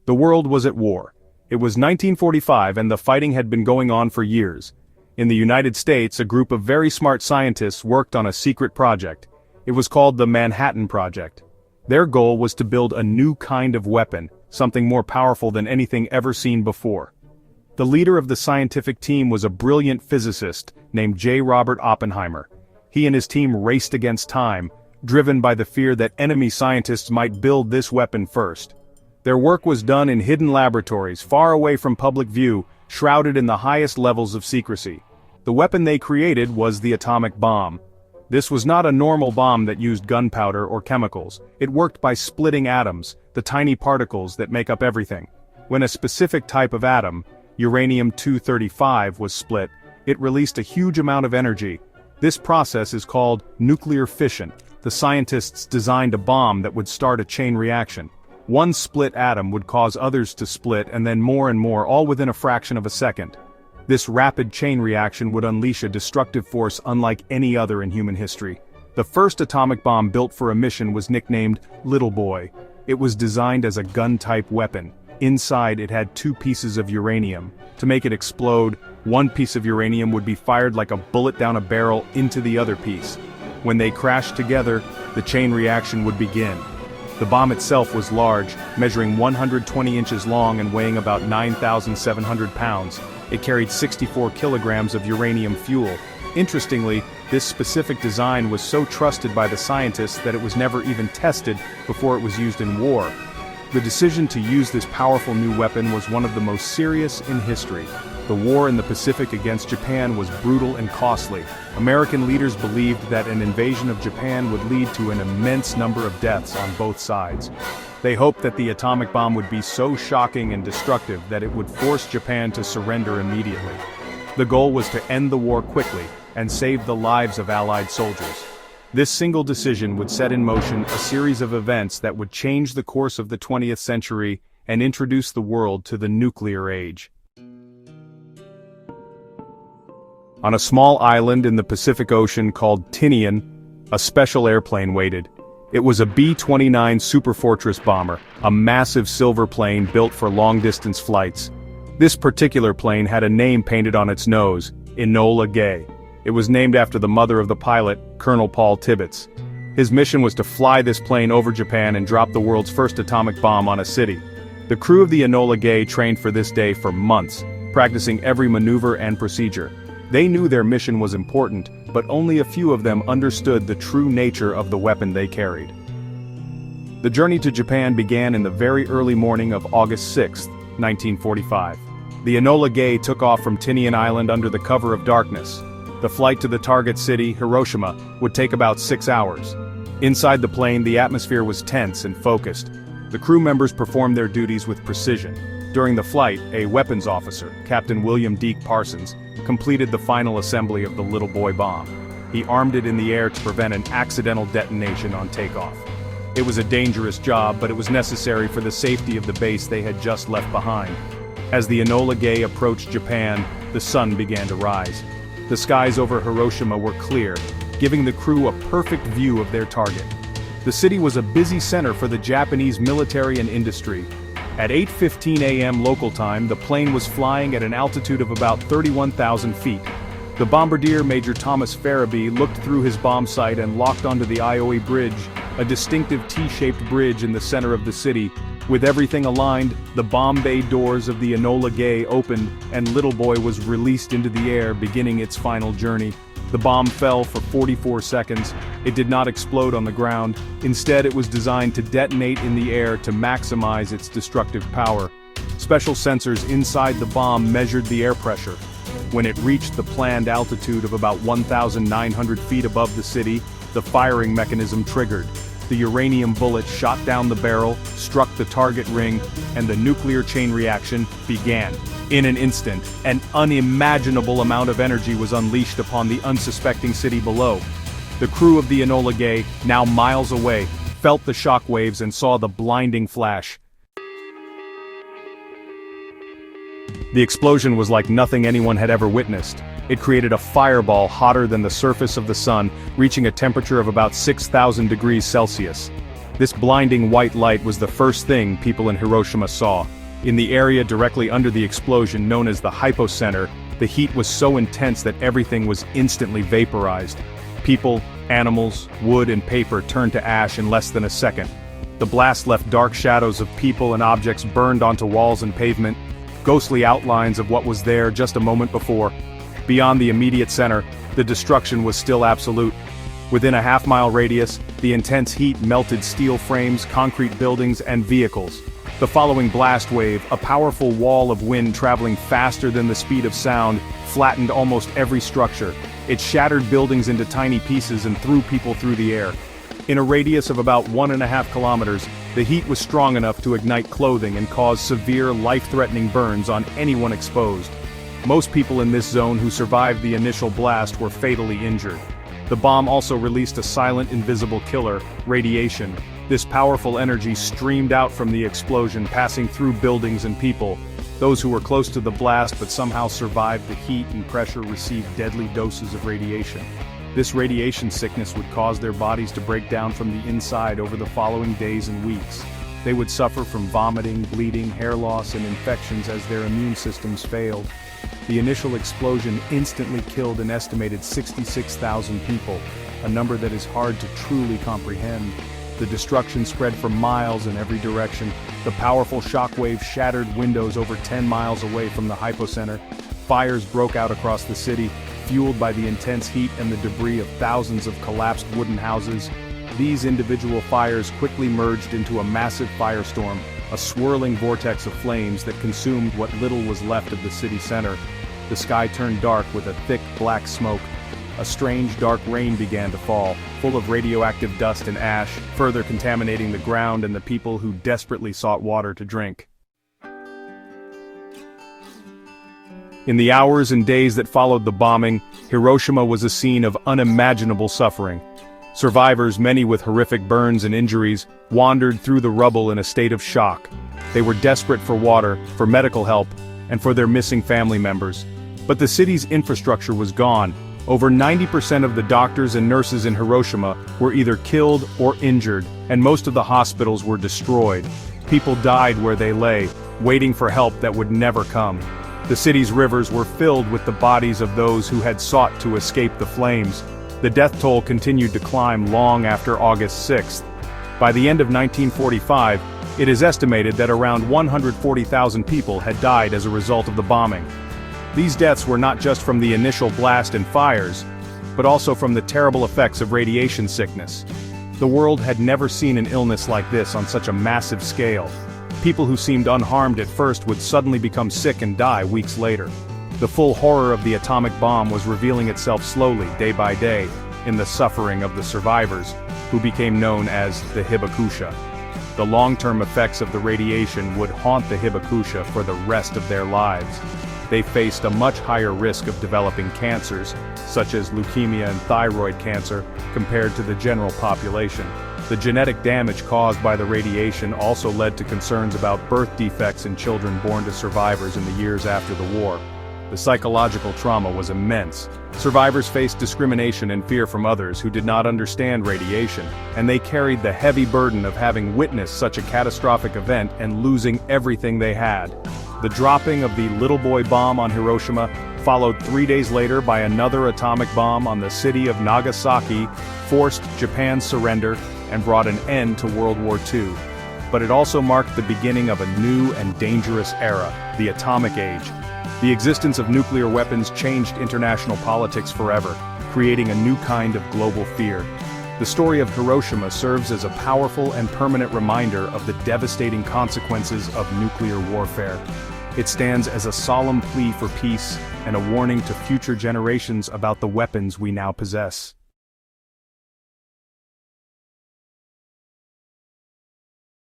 The world was at war. It was 1945 and the fighting had been going on for years. In the United States, a group of very smart scientists worked on a secret project. It was called the Manhattan Project. Their goal was to build a new kind of weapon, something more powerful than anything ever seen before. The leader of the scientific team was a brilliant physicist named J. Robert Oppenheimer. He and his team raced against time, driven by the fear that enemy scientists might build this weapon first. Their work was done in hidden laboratories, far away from public view, shrouded in the highest levels of secrecy. The weapon they created was the atomic bomb. This was not a normal bomb that used gunpowder or chemicals. It worked by splitting atoms, the tiny particles that make up everything. When a specific type of atom, uranium-235, was split, it released a huge amount of energy. This process is called nuclear fission. The scientists designed a bomb that would start a chain reaction. One split atom would cause others to split and then more, all within a fraction of a second. This rapid chain reaction would unleash a destructive force unlike any other in human history. The first atomic bomb built for a mission was nicknamed Little Boy. It was designed as a gun-type weapon. Inside it had 2 pieces of uranium. To make it explode, one piece of uranium would be fired like a bullet down a barrel into the other piece. When they crashed together, the chain reaction would begin. The bomb itself was large, measuring 120 inches long and weighing about 9,700 pounds. It carried 64 kilograms of uranium fuel. Interestingly, this specific design was so trusted by the scientists that it was never even tested before it was used in war. The decision to use this powerful new weapon was one of the most serious in history. The war in the Pacific against Japan was brutal and costly. American leaders believed that an invasion of Japan would lead to an immense number of deaths on both sides. They hoped that the atomic bomb would be so shocking and destructive that it would force Japan to surrender immediately. The goal was to end the war quickly and save the lives of Allied soldiers. This single decision would set in motion a series of events that would change the course of the 20th century and introduce the world to the nuclear age. On a small island in the Pacific Ocean called Tinian, a special airplane waited. It was a B-29 Superfortress bomber, a massive silver plane built for long-distance flights. This particular plane had a name painted on its nose, Enola Gay. It was named after the mother of the pilot, Colonel Paul Tibbets. His mission was to fly this plane over Japan and drop the world's first atomic bomb on a city. The crew of the Enola Gay trained for this day for months, practicing every maneuver and procedure. They knew their mission was important, but only a few of them understood the true nature of the weapon they carried. The journey to Japan began in the very early morning of August 6, 1945. The Enola Gay took off from Tinian Island under the cover of darkness. The flight to the target city, Hiroshima, would take about 6 hours. Inside the plane, the atmosphere was tense and focused. The crew members performed their duties with precision. During the flight, a weapons officer, Captain William D. Parsons, completed the final assembly of the Little Boy bomb. He armed it in the air to prevent an accidental detonation on takeoff. It was a dangerous job, but it was necessary for the safety of the base they had just left behind. As the Enola Gay approached Japan, the sun began to rise. The skies over Hiroshima were clear, giving the crew a perfect view of their target. The city was a busy center for the Japanese military and industry. At 8:15 a.m. local time, the plane was flying at an altitude of about 31,000 feet. The bombardier Major Thomas Farabee looked through his bomb sight and locked onto the Ioi Bridge, a distinctive T-shaped bridge in the center of the city. With everything aligned, the bomb bay doors of the Enola Gay opened, and Little Boy was released into the air, beginning its final journey. The bomb fell for 44 seconds. It did not explode on the ground. Instead, it was designed to detonate in the air to maximize its destructive power. Special sensors inside the bomb measured the air pressure. When it reached the planned altitude of about 1,900 feet above the city, the firing mechanism triggered. The uranium bullet shot down the barrel, struck the target ring, and the nuclear chain reaction began. In an instant, an unimaginable amount of energy was unleashed upon the unsuspecting city below. The crew of the Enola Gay, now miles away, felt the shock waves and saw the blinding flash. The explosion was like nothing anyone had ever witnessed. It created a fireball hotter than the surface of the sun, reaching a temperature of about 6,000 degrees Celsius. This blinding white light was the first thing people in Hiroshima saw. In the area directly under the explosion known as the hypocenter, the heat was so intense that everything was instantly vaporized. People, animals, wood and paper turned to ash in less than a second. The blast left dark shadows of people and objects burned onto walls and pavement, ghostly outlines of what was there just a moment before. Beyond the immediate center, the destruction was still absolute. Within a half-mile radius, the intense heat melted steel frames, concrete buildings, and vehicles. The following blast wave, a powerful wall of wind traveling faster than the speed of sound, flattened almost every structure. It shattered buildings into tiny pieces and threw people through the air. In a radius of about 1.5 kilometers, the heat was strong enough to ignite clothing and cause severe, life-threatening burns on anyone exposed. Most people in this zone who survived the initial blast were fatally injured. The bomb also released a silent, invisible killer, radiation. This powerful energy streamed out from the explosion, passing through buildings and people. Those who were close to the blast but somehow survived the heat and pressure received deadly doses of radiation. This radiation sickness would cause their bodies to break down from the inside over the following days and weeks. They would suffer from vomiting, bleeding, hair loss, and infections as their immune systems failed. The initial explosion instantly killed an estimated 66,000 people, a number that is hard to truly comprehend. The destruction spread for miles in every direction. The powerful shockwave shattered windows over 10 miles away from the hypocenter. Fires broke out across the city, fueled by the intense heat and the debris of thousands of collapsed wooden houses. These individual fires quickly merged into a massive firestorm, a swirling vortex of flames that consumed what little was left of the city center. The sky turned dark with a thick black smoke. A strange dark rain began to fall, full of radioactive dust and ash, further contaminating the ground and the people who desperately sought water to drink. In the hours and days that followed the bombing, Hiroshima was a scene of unimaginable suffering. Survivors, many with horrific burns and injuries, wandered through the rubble in a state of shock. They were desperate for water, for medical help, and for their missing family members. But the city's infrastructure was gone. Over 90% of the doctors and nurses in Hiroshima were either killed or injured, and most of the hospitals were destroyed. People died where they lay, waiting for help that would never come. The city's rivers were filled with the bodies of those who had sought to escape the flames. The death toll continued to climb long after August 6th. By the end of 1945, it is estimated that around 140,000 people had died as a result of the bombing. These deaths were not just from the initial blast and fires, but also from the terrible effects of radiation sickness. The world had never seen an illness like this on such a massive scale. People who seemed unharmed at first would suddenly become sick and die weeks later. The full horror of the atomic bomb was revealing itself slowly, day by day, in the suffering of the survivors, who became known as the hibakusha. The long-term effects of the radiation would haunt the hibakusha for the rest of their lives. They faced a much higher risk of developing cancers, such as leukemia and thyroid cancer, compared to the general population. The genetic damage caused by the radiation also led to concerns about birth defects in children born to survivors in the years after the war. The psychological trauma was immense. Survivors faced discrimination and fear from others who did not understand radiation, and they carried the heavy burden of having witnessed such a catastrophic event and losing everything they had. The dropping of the little boy bomb on Hiroshima, followed 3 days later by another atomic bomb on the city of Nagasaki, forced Japan's surrender and brought an end to World War II. But it also marked the beginning of a new and dangerous era, the atomic age. The existence of nuclear weapons changed international politics forever, creating a new kind of global fear. The story of Hiroshima serves as a powerful and permanent reminder of the devastating consequences of nuclear warfare. It stands as a solemn plea for peace and a warning to future generations about the weapons we now possess.